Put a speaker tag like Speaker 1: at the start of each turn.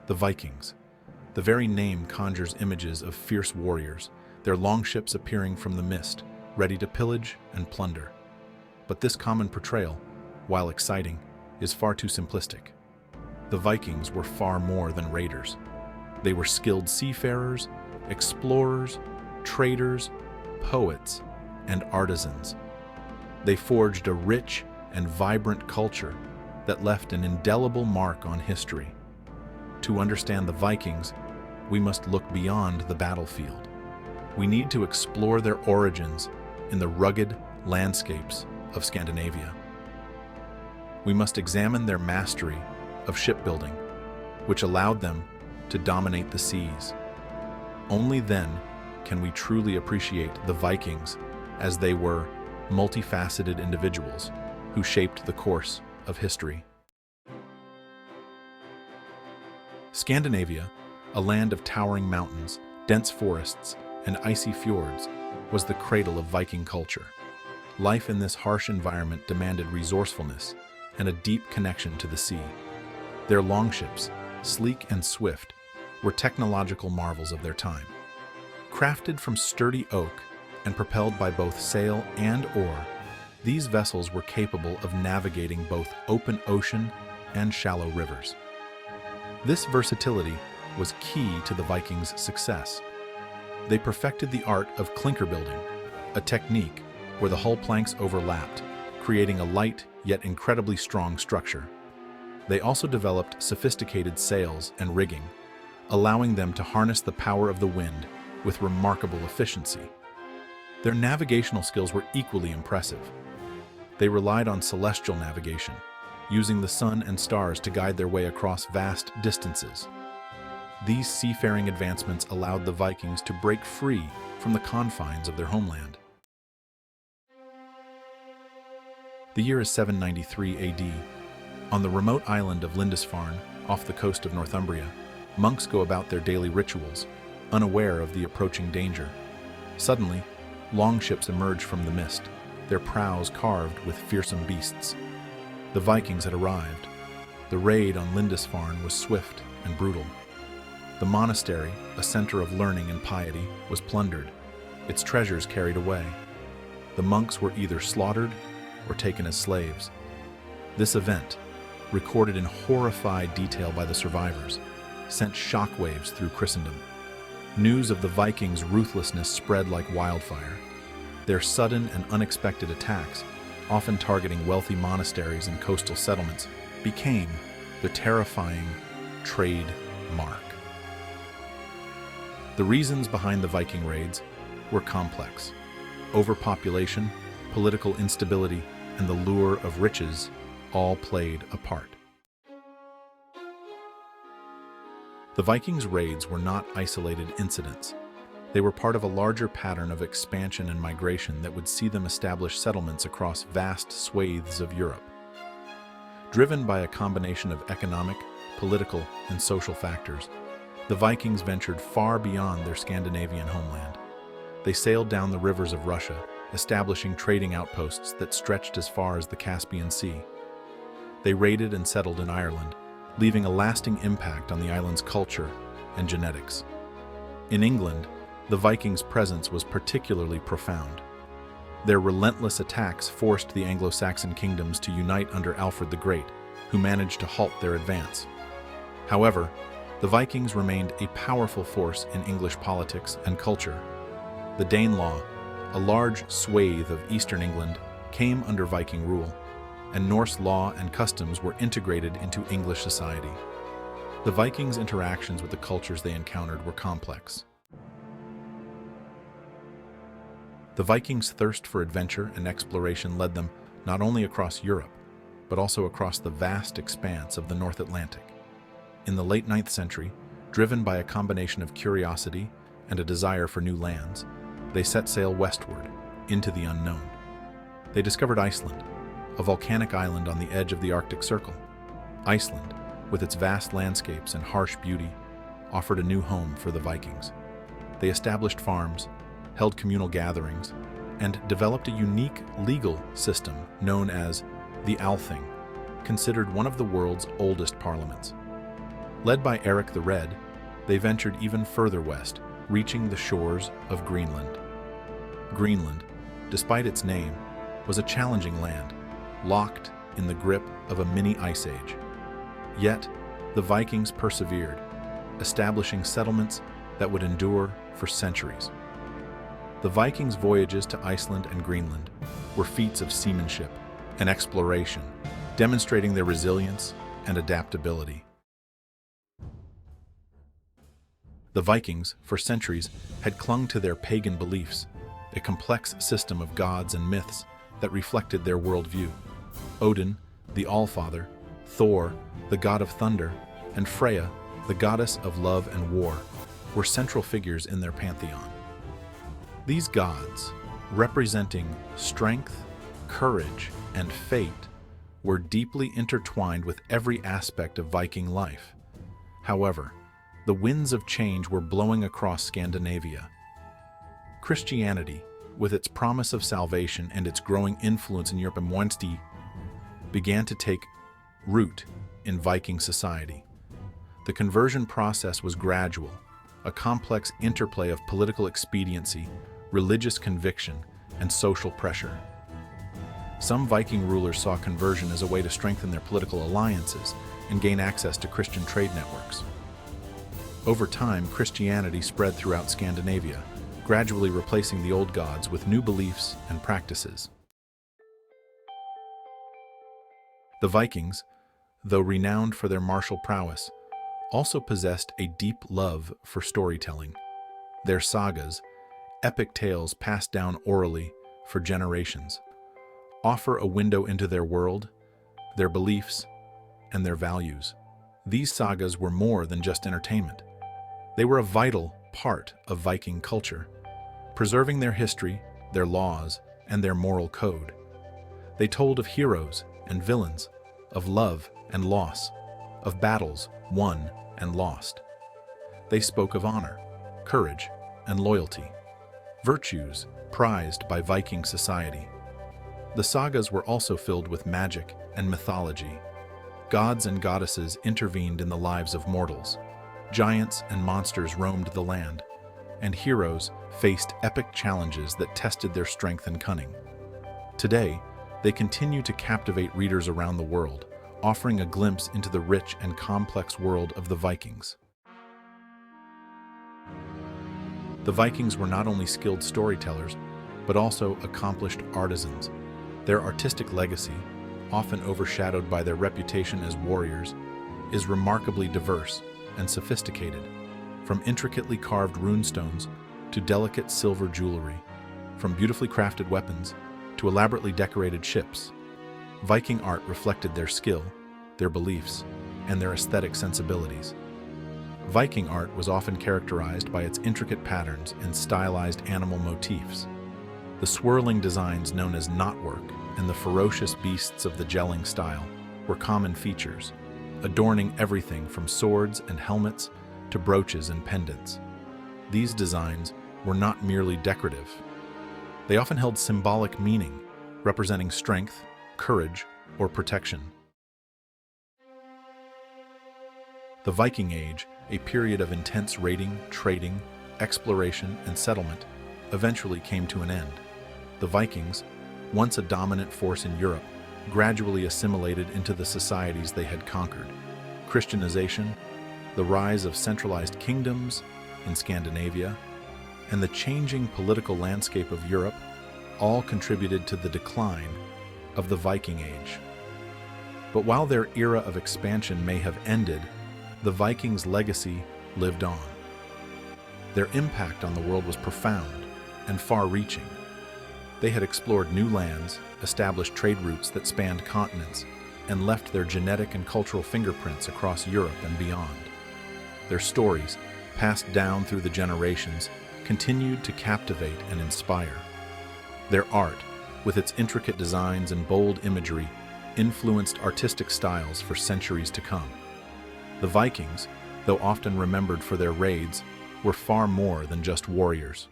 Speaker 1: The Vikings. The very name conjures images of fierce warriors, their longships appearing from the mist, ready to pillage and plunder. But this common portrayal, while exciting, is far too simplistic. The Vikings were far more than raiders. They were skilled seafarers, explorers, traders, poets, and artisans. They forged a rich and vibrant culture that left an indelible mark on history. To understand the Vikings, we must look beyond the battlefield. We need to explore their origins in the rugged landscapes of Scandinavia. We must examine their mastery of shipbuilding, which allowed them to dominate the seas. Only then can we truly appreciate the Vikings as they were multifaceted individuals who shaped the course of history. Scandinavia, a land of towering mountains, dense forests, and icy fjords, was the cradle of Viking culture. Life in this harsh environment demanded resourcefulness and a deep connection to the sea. Their longships, sleek and swift, were technological marvels of their time. Crafted from sturdy oak and propelled by both sail and oar, these vessels were capable of navigating both open ocean and shallow rivers. This versatility was key to the Vikings' success. They perfected the art of clinker building, a technique where the hull planks overlapped, creating a light yet incredibly strong structure. They also developed sophisticated sails and rigging, allowing them to harness the power of the wind with remarkable efficiency. Their navigational skills were equally impressive. They relied on celestial navigation, using the sun and stars to guide their way across vast distances. These seafaring advancements allowed the Vikings to break free from the confines of their homeland. The year is 793 AD. On the remote island of Lindisfarne, off the coast of Northumbria, monks go about their daily rituals, unaware of the approaching danger. Suddenly, longships emerge from the mist, their prows carved with fearsome beasts. The Vikings had arrived. The raid on Lindisfarne was swift and brutal. The monastery, a center of learning and piety, was plundered, its treasures carried away. The monks were either slaughtered or taken as slaves. This event, recorded in horrified detail by the survivors, sent shockwaves through Christendom. News of the Vikings' ruthlessness spread like wildfire. Their sudden and unexpected attacks, often targeting wealthy monasteries and coastal settlements, became the terrifying trade mark. The reasons behind the Viking raids were complex. Overpopulation, political instability, and the lure of riches all played a part. The Vikings' raids were not isolated incidents. They were part of a larger pattern of expansion and migration that would see them establish settlements across vast swathes of Europe. Driven by a combination of economic, political, and social factors, the Vikings ventured far beyond their Scandinavian homeland. They sailed down the rivers of Russia, establishing trading outposts that stretched as far as the Caspian Sea. They raided and settled in Ireland, leaving a lasting impact on the island's culture and genetics. In England, the Vikings' presence was particularly profound. Their relentless attacks forced the Anglo-Saxon kingdoms to unite under Alfred the Great, who managed to halt their advance. However, the Vikings remained a powerful force in English politics and culture. The Danelaw, a large swathe of eastern England, came under Viking rule, and Norse law and customs were integrated into English society. The Vikings' interactions with the cultures they encountered were complex. The Vikings' thirst for adventure and exploration led them not only across Europe, but also across the vast expanse of the North Atlantic. In the late 9th century, driven by a combination of curiosity and a desire for new lands, they set sail westward, into the unknown. They discovered Iceland, a volcanic island on the edge of the Arctic Circle. Iceland, with its vast landscapes and harsh beauty, offered a new home for the Vikings. They established farms, held communal gatherings, and developed a unique legal system known as the Althing, considered one of the world's oldest parliaments. Led by Eric the Red, they ventured even further west, reaching the shores of Greenland. Greenland, despite its name, was a challenging land, locked in the grip of a mini ice age. Yet, the Vikings persevered, establishing settlements that would endure for centuries. The Vikings' voyages to Iceland and Greenland were feats of seamanship and exploration, demonstrating their resilience and adaptability. The Vikings, for centuries, had clung to their pagan beliefs, a complex system of gods and myths that reflected their worldview. Odin, the Allfather, Thor, the god of thunder, and Freya, the goddess of love and war, were central figures in their pantheon. These gods, representing strength, courage, and fate, were deeply intertwined with every aspect of Viking life. However, the winds of change were blowing across Scandinavia. Christianity, with its promise of salvation and its growing influence in Europe and Wednesday, began to take root in Viking society. The conversion process was gradual, a complex interplay of political expediency, religious conviction, and social pressure. Some Viking rulers saw conversion as a way to strengthen their political alliances and gain access to Christian trade networks. Over time, Christianity spread throughout Scandinavia, gradually replacing the old gods with new beliefs and practices. The Vikings, though renowned for their martial prowess, also possessed a deep love for storytelling. Their sagas, epic tales passed down orally for generations, offer a window into their world, their beliefs, and their values. These sagas were more than just entertainment. They were a vital part of Viking culture, preserving their history, their laws, and their moral code. They told of heroes and villains, of love and loss, of battles won and lost. They spoke of honor, courage, and loyalty, virtues prized by Viking society. The sagas were also filled with magic and mythology. Gods and goddesses intervened in the lives of mortals. Giants and monsters roamed the land, and heroes faced epic challenges that tested their strength and cunning. Today, they continue to captivate readers around the world, offering a glimpse into the rich and complex world of the Vikings. The Vikings were not only skilled storytellers, but also accomplished artisans. Their artistic legacy, often overshadowed by their reputation as warriors, is remarkably diverse and sophisticated, from intricately carved runestones to delicate silver jewelry, from beautifully crafted weapons to elaborately decorated ships. Viking art reflected their skill, their beliefs, and their aesthetic sensibilities. Viking art was often characterized by its intricate patterns and stylized animal motifs. The swirling designs known as knotwork and the ferocious beasts of the gelling style were common features, adorning everything from swords and helmets to brooches and pendants. These designs were not merely decorative. They often held symbolic meaning, representing strength, courage, or protection. The Viking Age, a period of intense raiding, trading, exploration, and settlement, eventually came to an end. The Vikings, once a dominant force in Europe, gradually assimilated into the societies they had conquered. Christianization, the rise of centralized kingdoms in Scandinavia, and the changing political landscape of Europe all contributed to the decline of the Viking Age. But while their era of expansion may have ended, the Vikings' legacy lived on. Their impact on the world was profound and far-reaching. They had explored new lands, established trade routes that spanned continents, and left their genetic and cultural fingerprints across Europe and beyond. Their stories, passed down through the generations, continued to captivate and inspire. Their art, with its intricate designs and bold imagery, influenced artistic styles for centuries to come. The Vikings, though often remembered for their raids, were far more than just warriors.